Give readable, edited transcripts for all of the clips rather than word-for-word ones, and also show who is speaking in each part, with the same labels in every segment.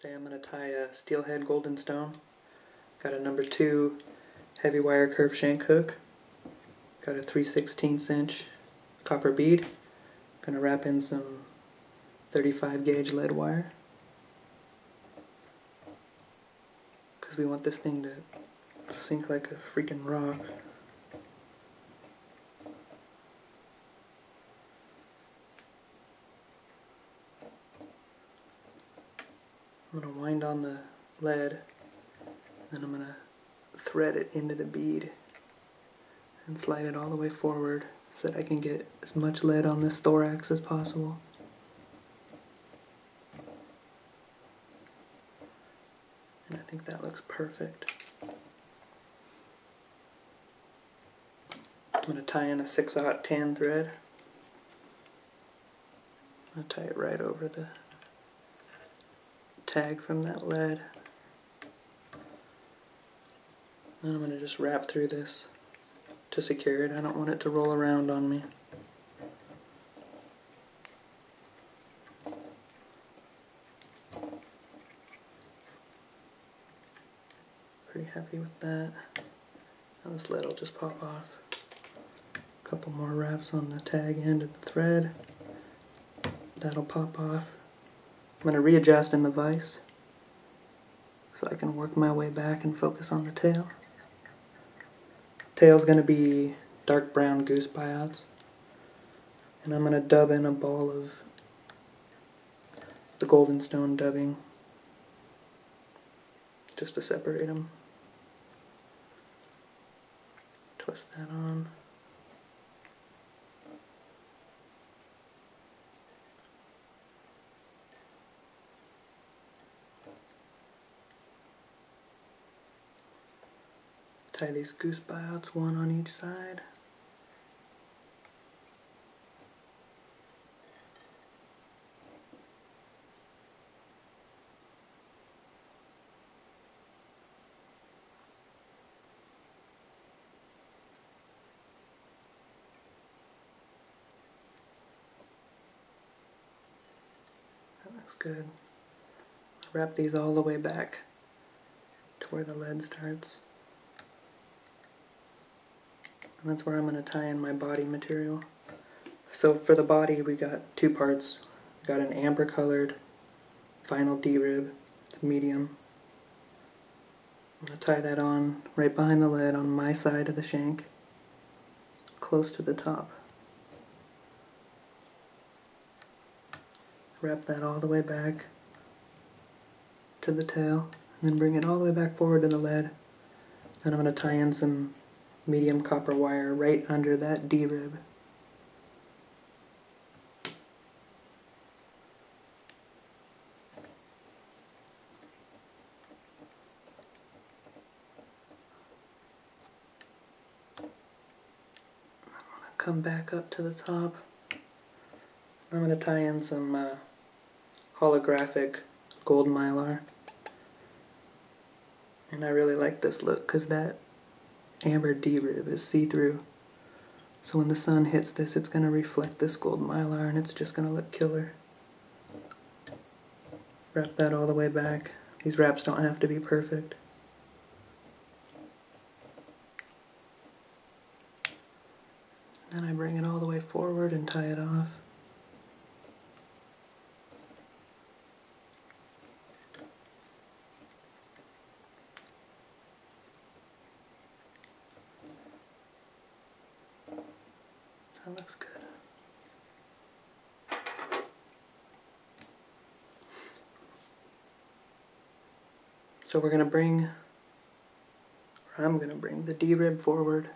Speaker 1: Today I'm going to tie a Steelhead Golden Stone. Got a number 2 heavy wire curved shank hook. Got a 3/16 inch copper bead. Gonna wrap in some 35 gauge lead wire, because we want this thing to sink like a freaking rock. I'm going to wind on the lead, then I'm going to thread it into the bead and slide it all the way forward so that I can get as much lead on this thorax as possible. And I think that looks perfect. I'm going to tie in a 6/0 tan thread. I'm going to tie it right over the tag from that lead. Then I'm going to just wrap through this to secure it. I don't want it to roll around on me. Pretty happy with that. Now this lead will just pop off. A couple more wraps on the tag end of the thread. That'll pop off. I'm going to readjust in the vise so I can work my way back and focus on the tail. Tail's going to be dark brown goose buyouts. And I'm going to dub in a ball of the golden stone dubbing just to separate them. Twist that on. Tie these goose buyouts, one on each side. That looks good. Wrap these all the way back to where the lead starts. And that's where I'm going to tie in my body material. So for the body we got 2 parts. We got an amber colored vinyl D-rib. It's medium. I'm going to tie that on right behind the lead on my side of the shank, close to the top. Wrap that all the way back to the tail, and then bring it all the way back forward to the lead. Then I'm going to tie in some medium copper wire right under that D-rib. I'm going to come back up to the top. I'm going to tie in some holographic gold mylar. And I really like this look because that amber D-rib is see-through. So when the sun hits this, it's going to reflect this gold mylar and it's just going to look killer. Wrap that all the way back. These wraps don't have to be perfect. Then I bring it all the way forward and tie it off. That looks good. So I'm going to bring the D-rib forward,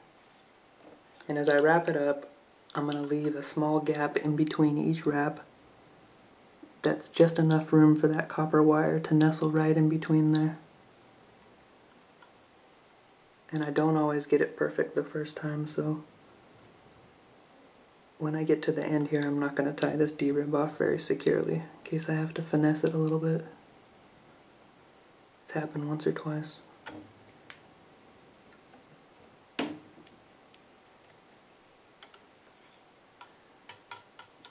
Speaker 1: and as I wrap it up, I'm going to leave a small gap in between each wrap. That's just enough room for that copper wire to nestle right in between there. And I don't always get it perfect the first time, so when I get to the end here, I'm not going to tie this D-rib off very securely, in case I have to finesse it a little bit. It's happened once or twice.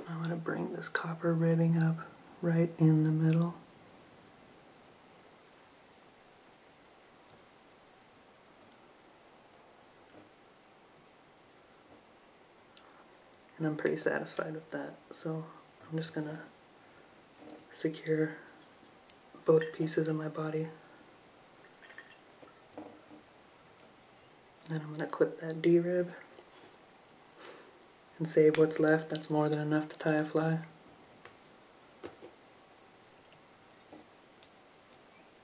Speaker 1: I'm going to bring this copper ribbing up right in the middle. And I'm pretty satisfied with that. So I'm just gonna secure both pieces of my body. Then I'm gonna clip that D-rib and save what's left. That's more than enough to tie a fly.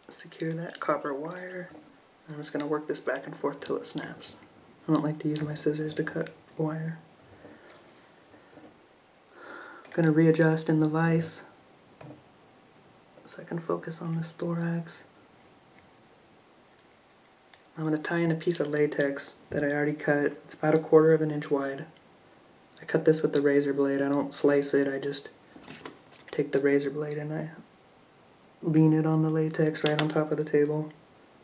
Speaker 1: Secure that copper wire. I'm just going to work this back and forth till it snaps. I don't like to use my scissors to cut wire. I'm going to readjust in the vise so I can focus on this thorax. I'm going to tie in a piece of latex that I already cut. It's about 1/4 of an inch wide. I cut this with the razor blade. I don't slice it, I just take the razor blade and I lean it on the latex right on top of the table.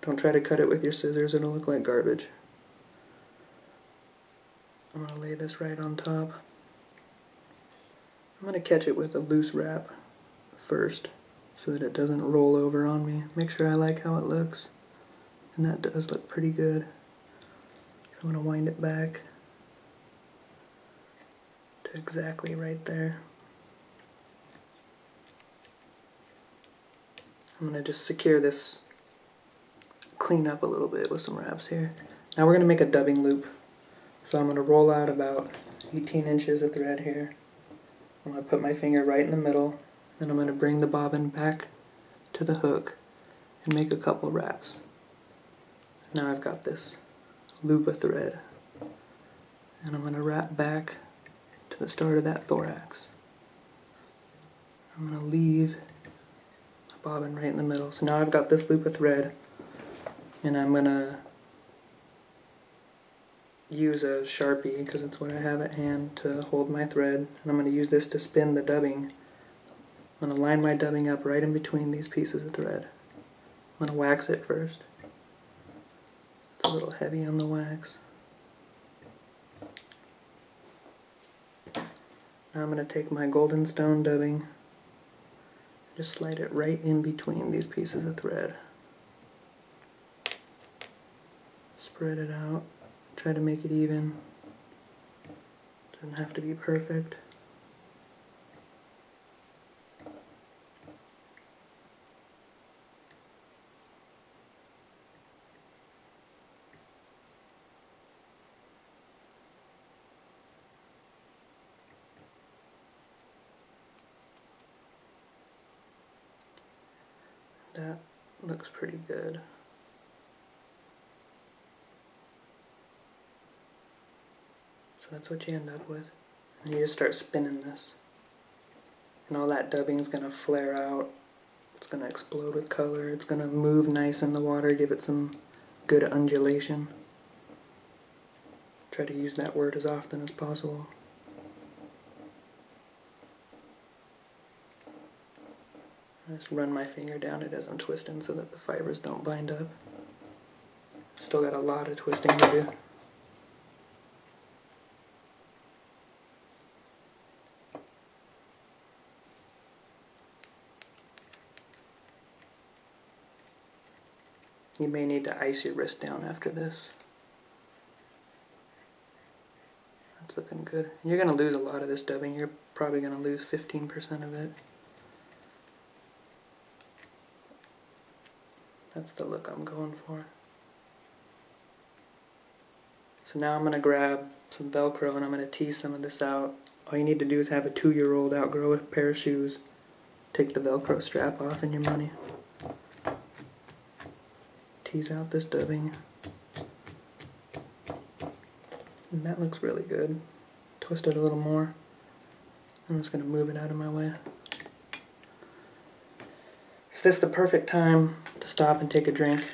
Speaker 1: Don't try to cut it with your scissors, it'll look like garbage. I'm going to lay this right on top. I'm going to catch it with a loose wrap first so that it doesn't roll over on me. Make sure I like how it looks. And that does look pretty good. So I'm going to wind it back to exactly right there. I'm going to just secure this, clean up a little bit with some wraps here. Now we're going to make a dubbing loop. So I'm going to roll out about 18 inches of thread here. I'm going to put my finger right in the middle, then I'm going to bring the bobbin back to the hook and make a couple wraps. Now I've got this loop of thread. And I'm going to wrap back to the start of that thorax. I'm going to leave bobbin right in the middle. So now I've got this loop of thread and I'm gonna use a Sharpie because it's what I have at hand to hold my thread, and I'm gonna use this to spin the dubbing. I'm gonna line my dubbing up right in between these pieces of thread. I'm gonna wax it first. It's a little heavy on the wax. Now I'm gonna take my golden stone dubbing, just slide it right in between these pieces of thread. Spread it out. Try to make it even. Doesn't have to be perfect. That looks pretty good. So that's what you end up with. And you just start spinning this. And all that dubbing is going to flare out. It's going to explode with color. It's going to move nice in the water, give it some good undulation. Try to use that word as often as possible. I just run my finger down it as I'm twisting so that the fibers don't bind up. Still got a lot of twisting to do. You may need to ice your wrist down after this. That's looking good. You're going to lose a lot of this dubbing. You're probably going to lose 15% of it. That's the look I'm going for. So now I'm going to grab some Velcro and I'm going to tease some of this out. All you need to do is have a 2-year-old outgrow a pair of shoes. Take the Velcro strap off and your money. Tease out this dubbing. And that looks really good. Twist it a little more. I'm just going to move it out of my way. Is this the perfect time to stop and take a drink?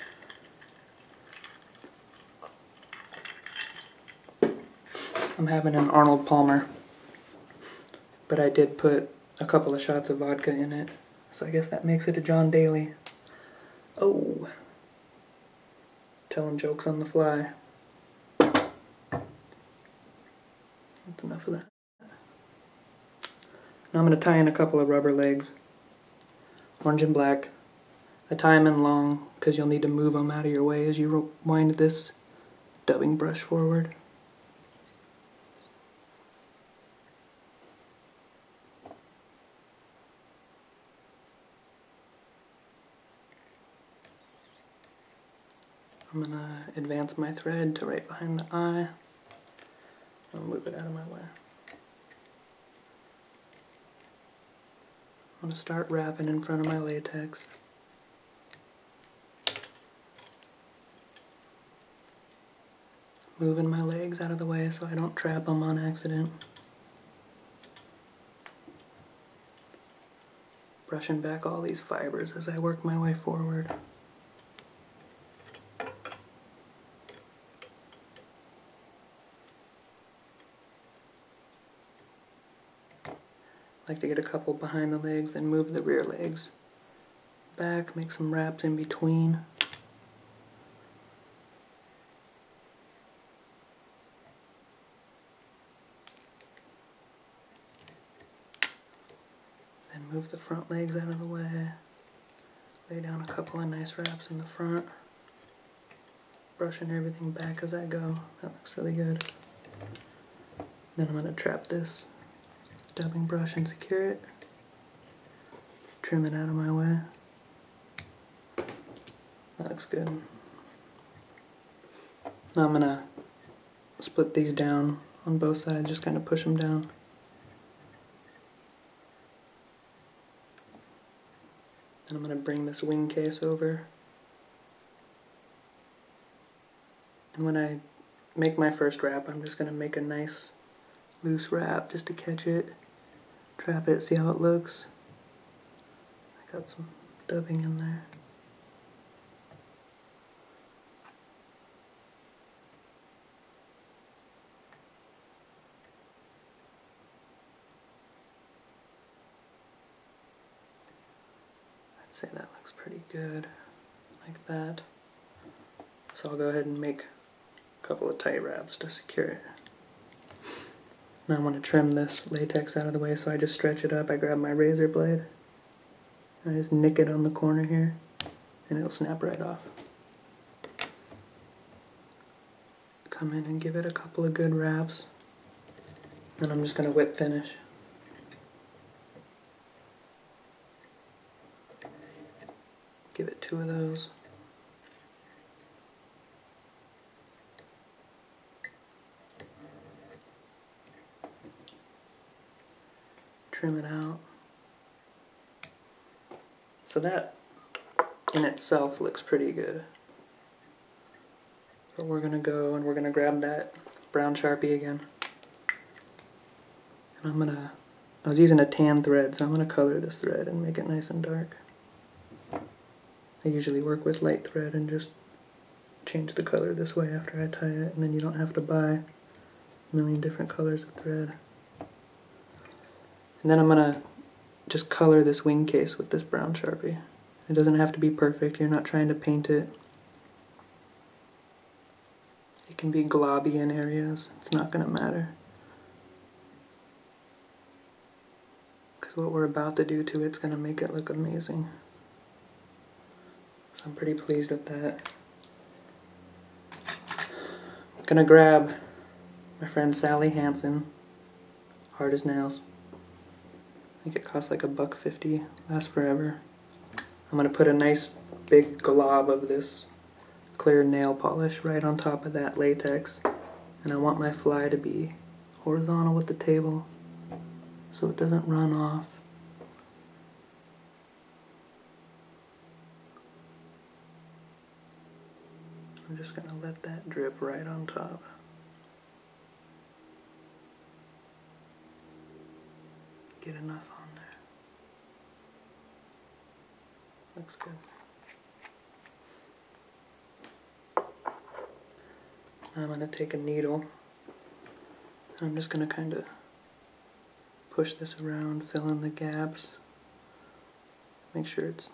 Speaker 1: I'm having an Arnold Palmer, but I did put a couple of shots of vodka in it, so I guess that makes it a John Daly. Oh, telling jokes on the fly. That's enough of that. Now I'm going to tie in a couple of rubber legs. Orange and black. I tie them in long because you'll need to move them out of your way as you wind this dubbing brush forward. I'm gonna advance my thread to right behind the eye. I'll move it out of my way. I'm gonna start wrapping in front of my latex. Moving my legs out of the way so I don't trap them on accident. Brushing back all these fibers as I work my way forward. I like to get a couple behind the legs, then move the rear legs back, make some wraps in between. Then move the front legs out of the way. Lay down a couple of nice wraps in the front. Brushing everything back as I go. That looks really good. Then I'm going to trap this dubbing brush and secure it. Trim it out of my way. That looks good. Now I'm going to split these down on both sides, just kind of push them down. And I'm going to bring this wing case over. And when I make my first wrap, I'm just going to make a nice loose wrap just to catch it, trap it, see how it looks. I got some dubbing in there. I'd say that looks pretty good, like that. So I'll go ahead and make a couple of tight wraps to secure it. Now I want to trim this latex out of the way, so I just stretch it up. I grab my razor blade, and I just nick it on the corner here, and it'll snap right off. Come in and give it a couple of good wraps, and I'm just going to whip finish. Give it 2 of those. Trim it out. So that in itself looks pretty good. But we're gonna go and we're gonna grab that brown Sharpie again. And I was using a tan thread, so I'm gonna color this thread and make it nice and dark. I usually work with light thread and just change the color this way after I tie it, and then you don't have to buy a million different colors of thread. And then I'm gonna just color this wing case with this brown Sharpie. It doesn't have to be perfect, you're not trying to paint it. It can be globby in areas, it's not gonna matter. Because what we're about to do to it's gonna make it look amazing. So I'm pretty pleased with that. I'm gonna grab my friend Sally Hansen, Hard as Nails. I think it costs like $1.50, lasts forever. I'm gonna put a nice big glob of this clear nail polish right on top of that latex, and I want my fly to be horizontal with the table so it doesn't run off. I'm just gonna let that drip right on top. Get enough on there. Looks good. Now I'm going to take a needle. I'm just going to kind of push this around, fill in the gaps. Make sure it's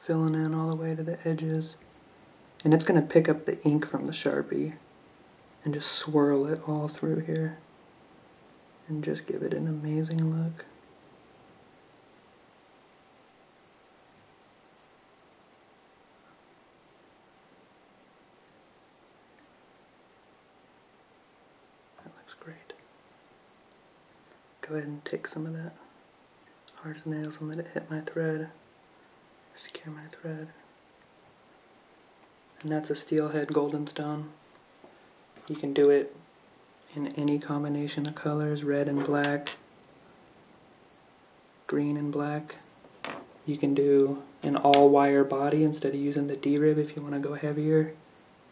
Speaker 1: filling in all the way to the edges. And it's going to pick up the ink from the Sharpie and just swirl it all through here. And just give it an amazing look. That looks great. Go ahead and take some of that Hard as Nails and let it hit my thread. Secure my thread. And that's a Steelhead Golden Stone. You can do it in any combination of colors, red and black, green and black. You can do an all-wire body instead of using the D-rib if you want to go heavier.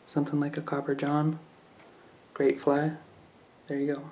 Speaker 1: Something like a Copper John. Great fly. There you go.